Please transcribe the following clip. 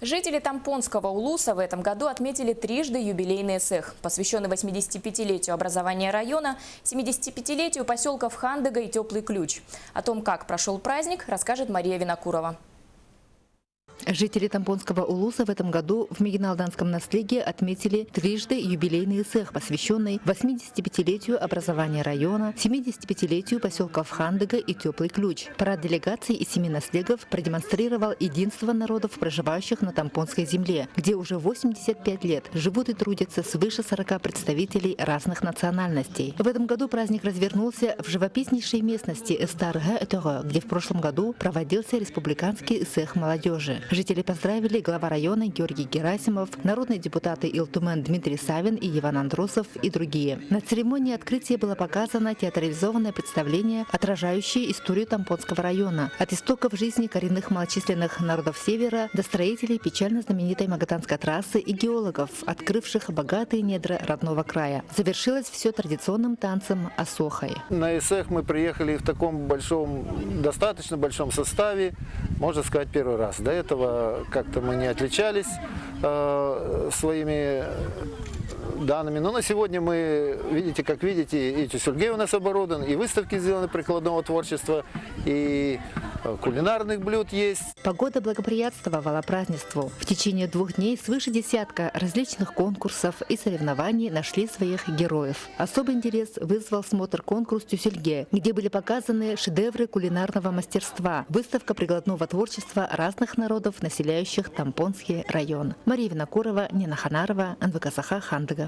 Жители Тампонского Улуса в этом году отметили трижды юбилейный эсэх, посвященный 85-летию образования района, 75-летию поселков Хандыга и Теплый Ключ. О том, как прошел праздник, расскажет Мария Винокурова. Жители Тампонского Улуса в этом году в Мегиналданском наследии отметили трижды юбилейный эсэх, посвященный 85-летию образования района, 75-летию поселков Хандыга и Теплый Ключ. Парад делегаций из 7 наследов продемонстрировал единство народов, проживающих на Тампонской земле, где уже 85 лет живут и трудятся свыше 40 представителей разных национальностей. В этом году праздник развернулся в живописнейшей местности Эстарга-Этеро, где в прошлом году проводился республиканский эсэх молодежи. Жители поздравили глава района Георгий Герасимов, народные депутаты Илтумен Дмитрий Савин и Иван Андросов и другие. На церемонии открытия было показано театрализованное представление, отражающее историю Тампонского района. От истоков жизни коренных малочисленных народов Севера до строителей печально знаменитой Магатанской трассы и геологов, открывших богатые недра родного края. Завершилось все традиционным танцем асохой. На эсэх мы приехали в таком достаточно большом составе, можно сказать, первый раз. До этого как-то мы не отличались своими данными. Но на сегодня мы, как видите, и Тюсюльгей у нас оборудован, и выставки сделаны прикладного творчества, и кулинарных блюд есть. Погода благоприятствовала празднеству. В течение 2 дней свыше десятка различных конкурсов и соревнований нашли своих героев. Особый интерес вызвал смотр-конкурс Тюсюльге, где были показаны шедевры кулинарного мастерства, выставка прикладного творчества разных народов, населяющих Тампонский район. Мария Винокурова, Нина Ханарова, НВК Саха, Хандыга.